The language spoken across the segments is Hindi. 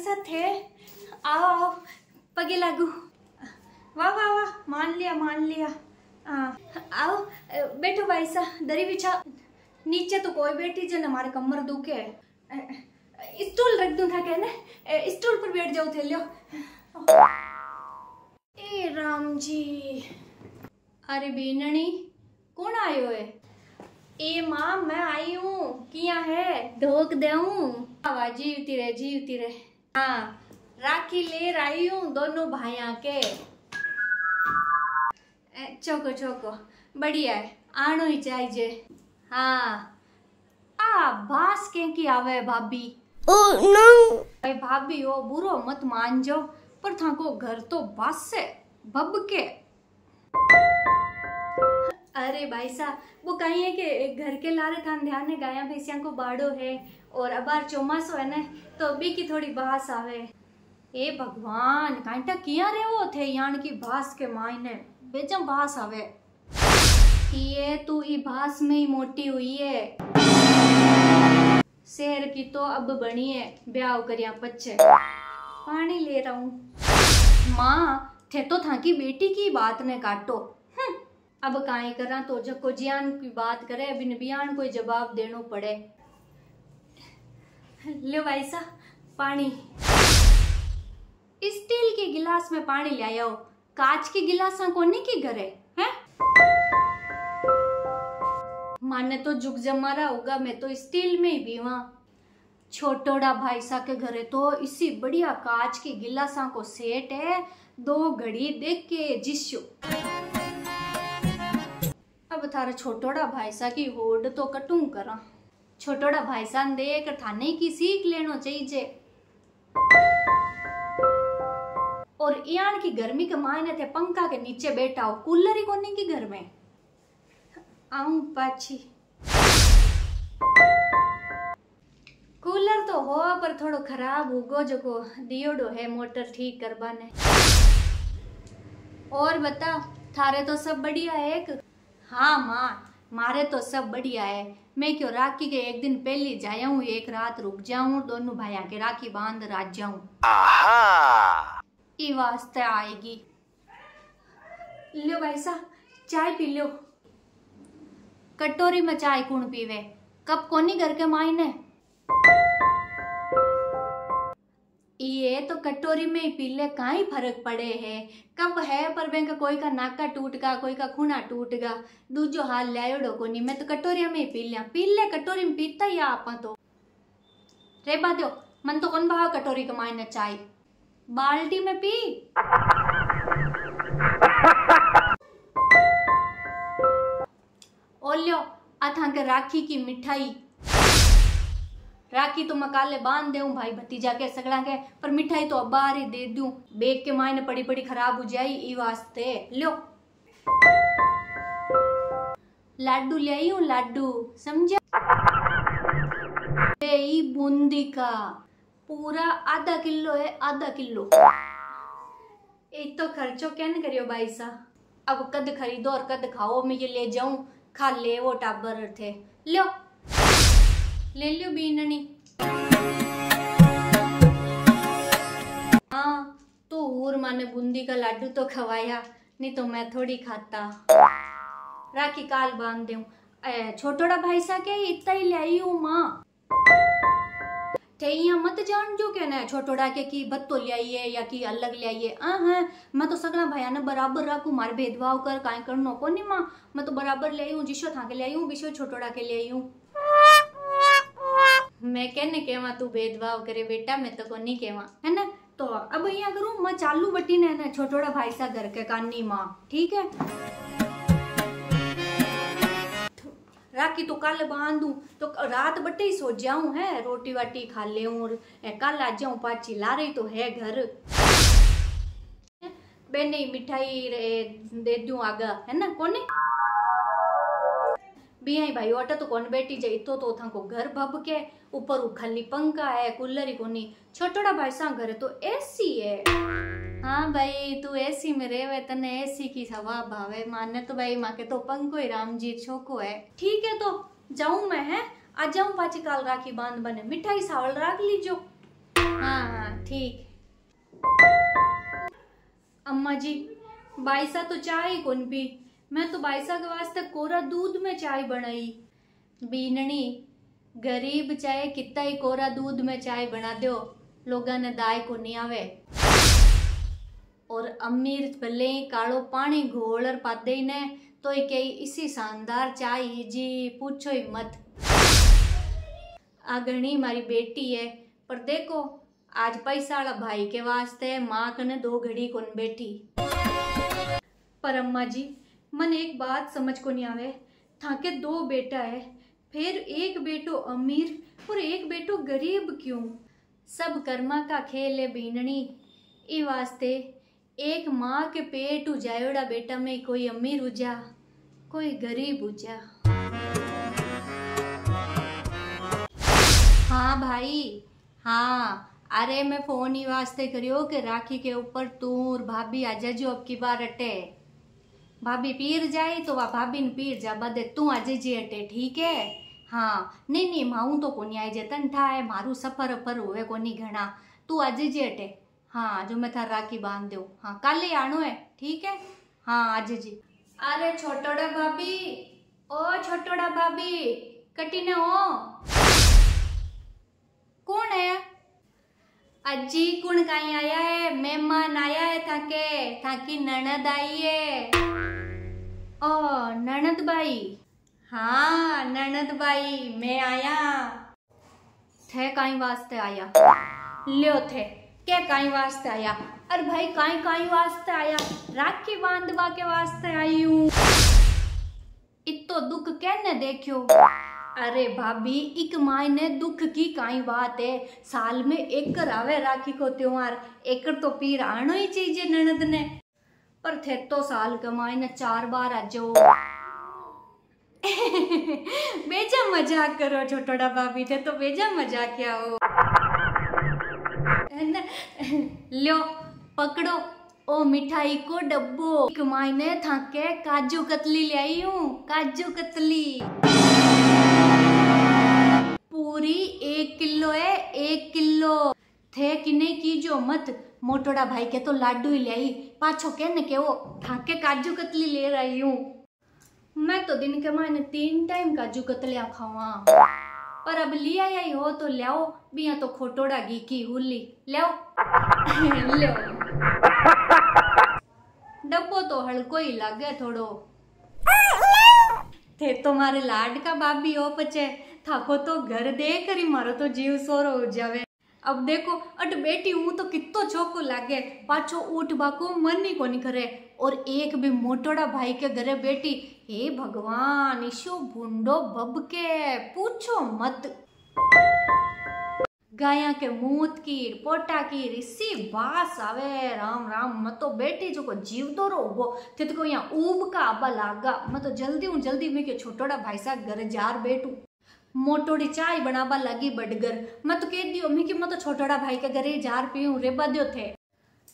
भाईसा थे, आओ आओ पगे लागू। वाह वाह वाह, मान लिया। आओ बैठो भाईसा, दरी बिछा। नीचे तो कोई बैठी जन हमारे कमर दुखे। स्टूल रख दूं था कहने, स्टूल पर बैठ जाओ थे। लो ए राम जी। अरे बीननी कौन आयो है? ए माँ मैं आई हूँ, किया है धोक देऊं? वाह जीवती रहे। हाँ राखी ले आई हूँ दोनों भाइयों के। चौको बढ़िया है, आनो ही चाहिए। हाँ बास की आवे भाभी। नो भाई भाभी हो बुरो मत मान जाओ, पर था को घर तो बास से भब के। अरे भाई साहब वो कहीं है कि घर के लारे था ध्यान है, गाया भैंसिया को बाड़ो है और अबार चौमासो है ना, तो अभी की थोड़ी बास आवे। ए भगवान कांटा किया रे वो थे यान की बास के मायने बेचम बास आवे। ये तू ई बास में ही मोटी हुई है, शहर की तो अब बनी है ब्याह करिया पच्छे। पानी ले रहा हूँ। माँ थे तो था की बेटी की बात ने काटो। अब काई करा तो जको जियान की बात करे बिन बियान कोई जवाब देनो पड़े। लो भाई सा पानी। स्टील के गिलास में पानी ले आओ, कांच के गिलासा कोने की घरे हैं? माने तो जुग जमारा होगा, मैं तो स्टील में ही पीवा। छोटोड़ा भाई सा के घरे तो इसी बढ़िया कांच के गिलासा को सेट है, 2 घड़ी देख के जिस्यो। अब थारा छोटोड़ा भाई सा की होड़ तो कटूं करा। छोटोड़ा भाई सा देख थाने की सीख लेनो चाहिए। और यान की गर्मी के मायने थे पंखा के नीचे बैठा हो, कूलर ही कोने की घर में। आऊं पाछी। कूलर तो हो पर थोड़ो खराब होगो, जो को दियोडो है मोटर ठीक करवाने। और बता थारे तो सब बढ़िया है? एक हाँ माँ मारे तो सब बढ़िया है। मैं क्यों राखी के एक दिन पहले जाया हूँ, एक रात रुक जाऊं, दोनों भाइया के राखी बांध रात जाऊं। ई वास्ते आएगी। लो भाई साहब चाय पी लो। कटोरी में चाय कौन पीवे, कप कोनी घर के मायने। ये तो कटोरी में ही पी ले, काई फर्क पड़े है। कब है पर बैंक कोई का नाका टूट गा, कोई का खूना टूट गा, दूजो हाल लायोडो कोनी। मैं तो कटोरिया में ही पी ले, कटोरी में पीता ही आपा तो रेबा दो। मन तो कौन भाव कटोरी के मायने चाय, बाल्टी में पी। ओलियो अथा के राखी की मिठाई। राखी तो मकाले बांध देऊं भाई भतीजा के सगड़ा के, पर मिठाई तो अबार ही दे दूं, बेग के मायने पड़ी पड़ी खराब हो जाई ई वास्ते। लो लाडू ले आई हूं, लाडू समझा? ई बूंदी का पूरा आधा किलो है, आधा किलो। एक तो खर्चो कैन करियो भाई सा, अब कद खरीदो और कद खाओ। मैं ये ले जाऊं, खा ले वो टाबर थे। लो ले लियो बीननी। हाँ तो और माने बूंदी का लाडू तो खवाया, नहीं तो मैं थोड़ी खाता। राखी काल बांध दूं। छोटोड़ा भाई सा के इतना ही ले आई हूँ माँ। ठेइया मत जान जो के ना छोटोड़ा के की बत्तो ले आइए या की अलग ले आइए। हाँ मैं तो सगला भाइया ने बराबर रखू, मारे भेदभाव कर काई करनो को नहीं माँ। मैं तो बराबर ले आई हूँ, जिसो था के ले आई हूँ, बिशो छोटोड़ा के ले आई हूँ। मैं कहने केवा तू भेदभाव करे बेटा, मैं तो को नहीं केवा है ना। तो अब यहाँ करूँ मैं चालू बटी ने ना छोटोड़ा भाई सा घर के कानी माँ, ठीक है। राखी तो कल बांधू तो रात बटे ही सो जाऊं है, रोटी वाटी खा ले और कल आ जाऊं पाची। ला रही तो है घर बेने मिठाई दे दूं आगा है ना कोने बिया भाई। ओटा तो कौन बैठी जाए तो था को घर भब के ऊपर खाली पंखा है, कूलर ही कोनी। छोटोड़ा भाई सा घर तो एसी है। हाँ भाई तू एसी में रहे तने एसी की हवा भावे, माने तो भाई माँ के तो पंखो ही रामजी छोको है। ठीक है तो जाऊं मैं है, आ जाऊं पाची काल राखी बांध बने। मिठाई सावल राख लीजो। हाँ ठीक। ठीक। अम्मा जी बाईसा तो चाय ही कौन पी, मैं तो बाईसा के वास्ते कोरा दूध में चाय बनाई। बीननी गरीब चाहे कितना ही कोरा दूध में चाय बना दो, लोगा ने दाय को नहीं आवे। और अमीर भले ही कालो पानी घोल और पादे ने तो ही कई इसी शानदार चाय जी पूछो ही मत। आ घणी मारी बेटी है, पर देखो आज पैसा वाला भाई के वास्ते माँ कने दो घड़ी कौन बैठी। पर अम्मा जी मन एक बात समझ को नहीं आवे, थाके दो बेटा है, फिर एक बेटो अमीर और एक बेटो गरीब क्यों? सब कर्मा का खेल है बीननी। ई वास्ते एक माँ के पेट उजायोड़ा बेटा में कोई अमीर उजा कोई गरीब उजा। हाँ भाई हाँ, अरे मैं फोन ही वास्ते करियो कि राखी के ऊपर तू और भाभी आ जाजो अब की बार अटे। भाभी पीर जाए तो वह भाभी ने पीर जा बदे तू आ जी अटे, ठीक है? हाँ नहीं नहीं माऊ तो कोनी आई जे तन ठाए मारू सफर पर हुए कोनी घना, तू आ जी अटे। हाँ जो मैं थार राखी बांध दो, हाँ कल ही आनो है, ठीक है? हाँ आज जी। अरे छोटोड़ा भाभी, ओ छोटोड़ा भाभी कटी न हो। कौन है? अजी कौन कहीं आया है? मेहमान आया है थाके, थाकी ननद आई है। ओ ननद भाई, हाँ ननद भाई मैं आया थे। काई वास्ते आया? लियो थे क्या काई वास्ते आया? अरे भाई काई वास्ते आया? राखी बांधवा के वास्ते आई हूँ। इतो दुख कहने देखियो। अरे भाभी एक मायने दुख की काई बात है, साल में एक कर आवे राखी को त्योहार, एक तो पीर आनो ही चाहिए ननद ने। पर थे तो साल के मायने 4 बार आ जाओ। बेजा मजाक करो छोटोड़ा भाभी, थे तो बेजा मजाक क्या हो। लो पकड़ो ओ मिठाई को डब्बो, एक मायने थाके काजू कतली ले आई हूँ, काजू कतली पूरी 1 किलो है, 1 किलो थे कि नहीं कीजो मत। मोटोड़ा भाई के तो लाडू ही ले आई, पाछो कहने के वो थाके काजू कतली ले रही हूँ। मैं तो दिन के मायने 3 टाइम काजू कतलियां खावा, पर अब लिया आई हो तो लाओ बिया तो खोटोड़ा घी की हुली लाओ। लो डब्बो तो हल्को ही लागे थोड़ो। थे तो मारे लाड का भाभी हो पचे, थाको तो घर देख करी मारो तो जीव सोरो हो जावे। अब देखो अट बेटी हूँ तो कितो छोको लागे, पाछो उठ बाको मन ही कोनी करे। और एक भी मोटोड़ा भाई के घरे बेटी, हे भगवान ईशो भूंडो बब के पूछो मत। गाया के मूत कीर पोटा कीर इसी बास आवे, राम राम। मैं तो बेटी जो को जीव तो रोगो थे तो यहाँ ऊब का आबा लागा। मैं तो जल्दी में के छोटोड़ा भाई साहब घर जार बैठू, मोटोड़ी चाय बनाबा लगी बडगर। मैं तो कह दियो मैं कि मैं तो छोटोड़ा भाई के घरे जार पीऊं रेबा दियो थे,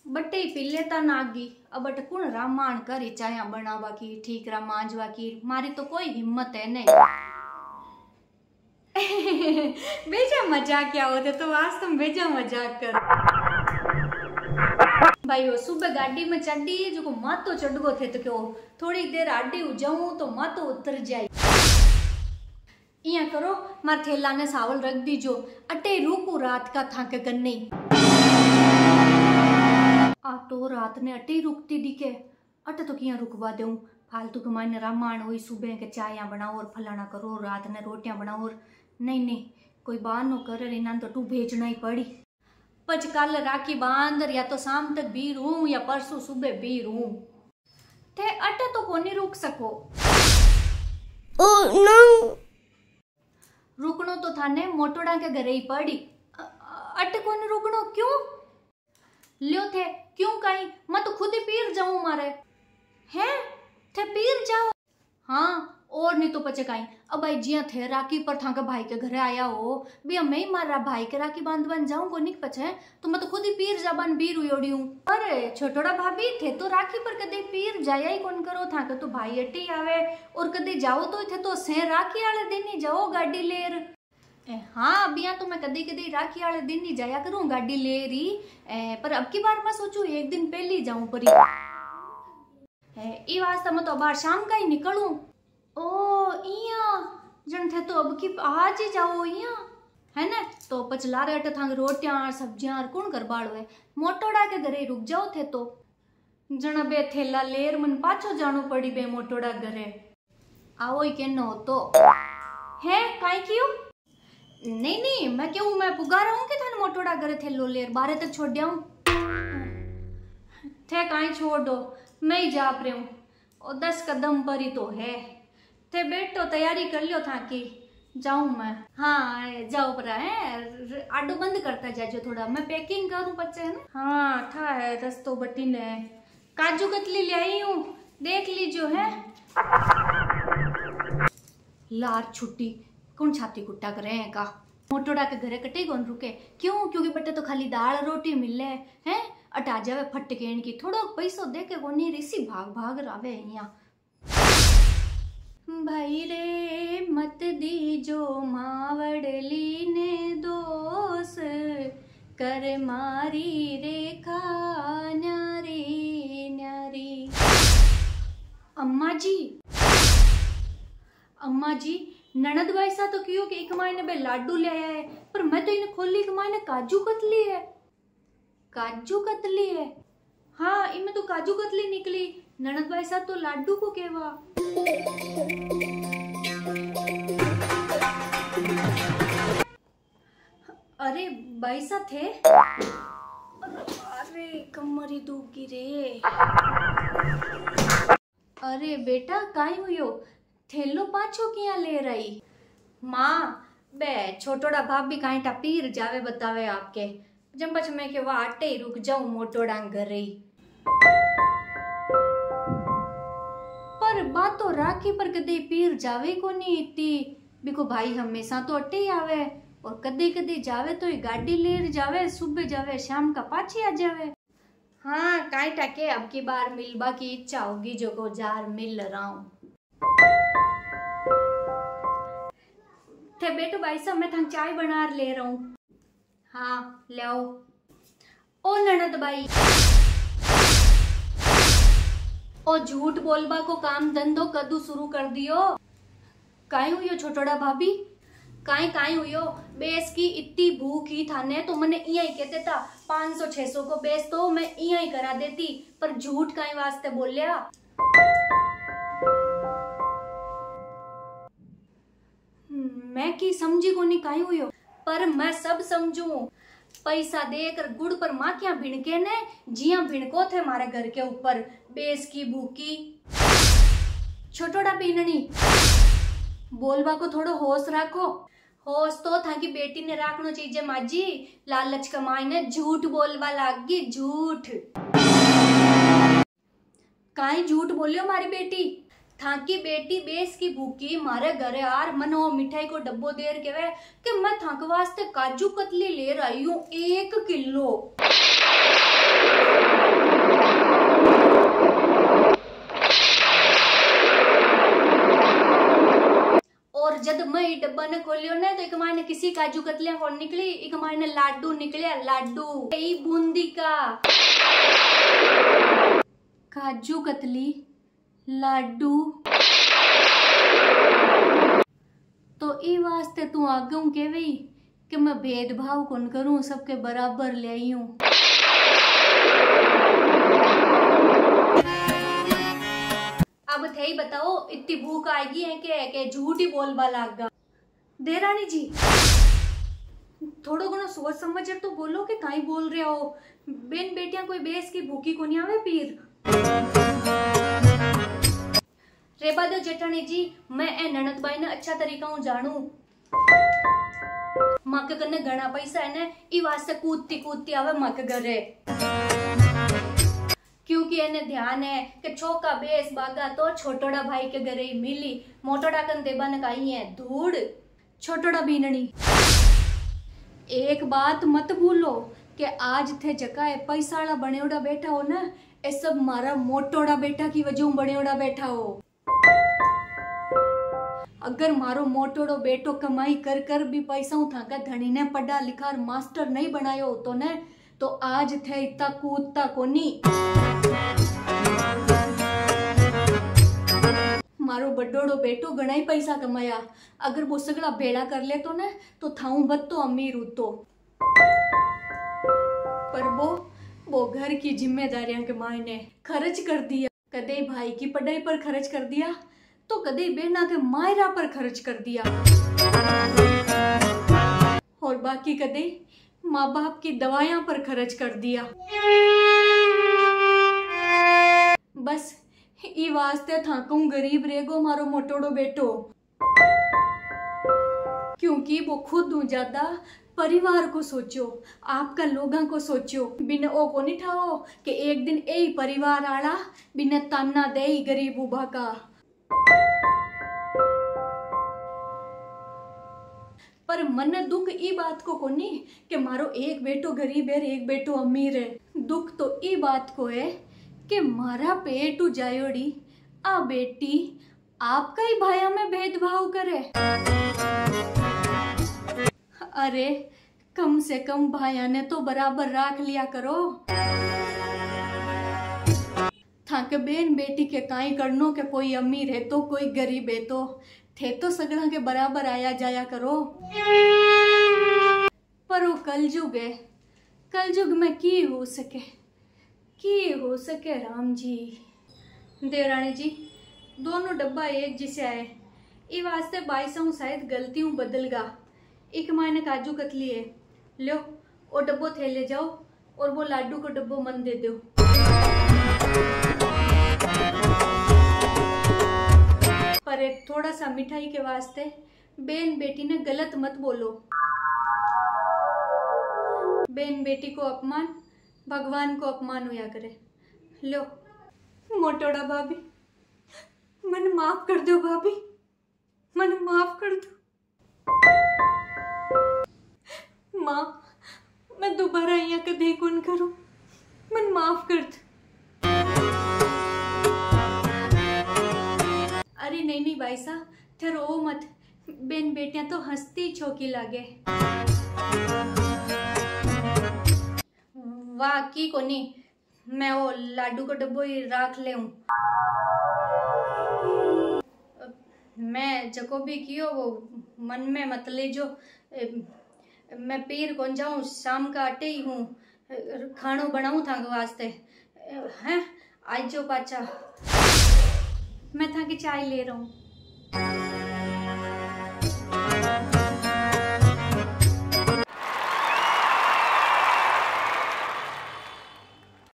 बटे ही पी लेता नागी। अब बट कुण रामायण करी चाया बनावा की, ठीक रा मांजवा की, मारी तो कोई हिम्मत है नहीं। बेजा मजाक क्या होते तो वास्तव में बेजा मजाक कर। भाई वो सुबह गाड़ी में चढ़ी जो को मातो चढ़गो थे तो क्यों थोड़ी देर आडी हो जाऊं तो मातो उतर जाए। इया करो मार थैला ने सावल रख दीजो, अटे रुकू रात का थाके करने। आ तो रात ने अटे रुकती दिखे, अटे तो किया रुकवा दूं फालतू के मायने रामायण हुई। सुबह के चाया बनाओ और फलाना करो, रात ने रोटियां बनाओ और नहीं कोई बहानो करे इन्हें तो तू भेजना ही पड़ी। पच कल राखी बांध या तो शाम तक भी रू या परसों सुबह भी रू थे, अटे तो कोनी रुक सको। no. रुकनो तो थाने मोटोड़ा के घरे ही पड़ी, अटे कोनी रुकनो क्यों? लियो थे क्यों कहीं, मैं तो खुद ही पीर जाऊं मारे हैं, थे पीर जाओ। हाँ और नहीं तो पचे कहीं। अब भाई जिया थे राखी पर था भाई के घरे आया हो भी मैं ही मारा भाई के राखी बांध बन जाऊं को निक पचे, तो मैं तो खुद ही पीर जाबान बीर उड़ी हूं। अरे छोटोड़ा भाभी थे तो राखी पर कदे पीर जाया ही कौन करो था तो भाई अटी आवे, और कदे जाओ तो थे तो से राखी आले दिन ही जाओ गाड़ी लेर। हाँ अब यहाँ तो मैं कदी कदी राखी वाले दिन ही जाया करूँ गाड़ी ले रही, पर अब की बार मैं सोचू एक दिन पहले ही जाऊं पर ई वास्ते मैं तो बाहर शाम का ही निकलूं। ओ इया जन थे तो अब की आज ही जाओ इया है ना, तो पचला रहे थांग रोटियां सब्जियां कौन कर बाड़ो है, मोटोड़ा के घरे रुक जाओ थे तो जन बे थेला लेर मन पाछो जानो पड़ी बे मोटोड़ा घरे आओ ही कहनो तो है काई क्यों। नहीं नहीं मैं क्यों मैं पुगा रहा हूँ कि थाने मोटोड़ा घरे थेलो लेर बारे तक छोड़ दिया थे काई छोड़ दो मैं ही जा रही हूँ और 10 कदम पर ही तो है थे बैठो तैयारी कर लियो था कि जाऊं मैं। हाँ जाओ पर है आडो बंद करता जाजो थोड़ा मैं पैकिंग करूं बच्चे है ना। हाँ था है रस्तो बटी ने काजू कतली ले आई हूँ देख लीजियो है। लार छुट्टी कौन छाती कुट्टा करे हैं का मोटोड़ा के घरे कटे कौन रुके क्यों क्योंकि बटे तो खाली दाल रोटी मिले हैं अटा जावे फटकेन की थोड़ा पैसो दे के वो नहीं ऋषि भाग भाग रावे यहाँ भाई रे मत दीजो मावड़ली ने दोष कर मारी रेखा न्यारी न्यारी। अम्मा जी ननद भाई सा तो क्यों कि एक मायने बे लाडू ले आया है पर मैं तो इन्हें खोली एक मायने काजू कतली है। हाँ इनमें तो काजू कतली निकली ननद भाई सा तो लाडू को केवा। अरे भाई सा थे अरे कमरी दुखी रे। अरे बेटा काई हुयो थेलो पाछो किया ले रही माँ बे छोटोड़ा भाप भी काई टा पीर जावे बतावे आपके जब बच मैं के वहाँ आटे ही रुक जाऊं मोटोड़ा घर ही पर बात तो राखी पर कदे पीर जावे को नहीं इतनी बिको भाई हमेशा तो अटे ही आवे और कदे कदे जावे तो गाड़ी लेर जावे सुबह जावे शाम का पाछी आ जावे। हाँ काई टा के अब की बार मिलबा की इच्छा होगी जो को जार मिल रहा हूँ थे बेटो भाई साहब मैं थांग चाय बना ले रहा हूँ। हाँ ले आओ। ओ ननद भाई ओ झूठ बोलबा को काम धंधो कदू शुरू कर दियो काई हुयो छोटोड़ा भाभी काई हुयो बेस की इतनी भूख ही थाने तो मैंने इया ही कहते था 500-600 को बेस तो मैं इया ही करा देती पर झूठ काई वास्ते बोलिया। मैं की समझी को नहीं काई हुयो पर मैं सब समझू पैसा देकर गुड़ पर माँ क्या भिड़के ने जिया भिड़को थे मारे घर के ऊपर बेस की भूखी। छोटोड़ा बीननी बोलबा को थोड़ो होश रखो होश तो था कि बेटी ने राखनो चीजे माजी लालच कमाई ने झूठ बोलवा लागी झूठ काई झूठ बोलियो मारी बेटी था की बेटी बेस की भूखी मारे घरे आर मनो मिठाई को डब्बो देर के वे कि मैं थाक वास्ते काजू कतली ले रही हूँ 1 किलो। और जब मैं डब्बा ने खोलियो ना तो एक मायने किसी काजू कतलियां कौन निकली एक मायने लाडू निकले लाडू बूंदी का काजू कतली लाडू तो ई वास्ते तू आगे केवी कि मैं भेदभाव कौन करूं सबके बराबर ले आई हूं। अब थे ही बताओ इतनी भूख आएगी है के झूठ ही बोलबा लागा। देरानी जी थोड़ो घणो सोच समझ तो बोलो कि काई बोल रहे हो बेन बेटियां कोई बेस की भूखी को नहीं आवे पीर। रेबा दो जेठानी जी मैं ए ननद बाई ने अच्छा तरीका हूं जानू मक कने घना पैसा है ने ई वास्ते कूदती आवे मक घरे क्योंकि एने ध्यान है कि छोका बेस बागा तो छोटोड़ा भाई के घरे ही मिली मोटोड़ा कन देबा ने काई है धूड़। छोटोड़ा बीननी एक बात मत भूलो कि आज थे जका पैसाड़ा बनेड़ा बैठा हो ना ए सब मारा मोटोड़ा बेटा की वजह बनेड़ा बैठा हो अगर मारो मोटोड़ो बेटो कमाई कर कर भी पैसा था का धनी ने पढ़ा लिखा मास्टर नहीं बनायो होतो ने तो आज थे इतना कूदता कोनी। मारो बड़ोड़ो बेटो घना ही पैसा कमाया, अगर वो सगड़ा भेड़ा कर ले तो ने तो थाऊ बद तो अमीर होतो। पर वो घर की जिम्मेदारियां के मायने खर्च कर दिया, कदे भाई की पढ़ाई पर खर्च कर दिया तो कदे बेना के मायरा पर खर्च कर दिया, और बाकी कदे माँ बाप की दवाइयां पर खर्च कर दिया। बस ई वास्ते थाकू गरीब रेगो मारो मोटोड़ो बेटो, क्योंकि वो खुद ज्यादा परिवार को सोचो, आपका लोगों को सोचो। बिना ओ को नहीं ठाओ कि एक दिन ए परिवार आला बिना ताना दे गरीब उबा का। पर मन दुख ई बात को कोनी कि मारो एक बेटो गरीब है एक बेटो अमीर है, दुख तो ई बात को है कि मारा पेट जायोड़ी आ बेटी आपका ही भाया में भेदभाव करे। अरे कम से कम भाया ने तो बराबर राख लिया करो। थाके बेन बेटी के काई करनो के कोई अमीर है तो कोई गरीब है तो थे तो सगड़ा के बराबर आया जाया करो। पर वो कलयुग है, कलयुग में की हो सके राम जी। देवरानी जी दोनों डब्बा एक जिसे आए, ई वास्ते बाईसा शायद गलतियों बदलगा। एक मायने काजू कतली है, लो वो डब्बो थे ले जाओ और वो लाडू को डब्बो मन दे दो। पर एक थोड़ा सा मिठाई के वास्ते बेन बेटी ने गलत मत बोलो। बेन बेटी को अपमान भगवान को अपमान हुआ करे। लो मोटोड़ा भाभी मन माफ कर दो, भाभी मन माफ कर दो। माँ मैं दोबारा यहाँ कदे कौन करूं, मन माफ कर दो। अरे नहीं भाई साहब थे रो मत, बेन बेटियां तो हंसती छोकी लागे। वाह की कोनी मैं वो लाडू को डब्बो ही राख ले हूं। मैं जको भी कियो वो मन में मत ले जो, मैं पीर कौन जाऊं, शाम का आटे ही हूँ, खानो बनाऊं था वास्ते हैं। आज जो पाचा मैं था कि चाय ले रहा हूँ।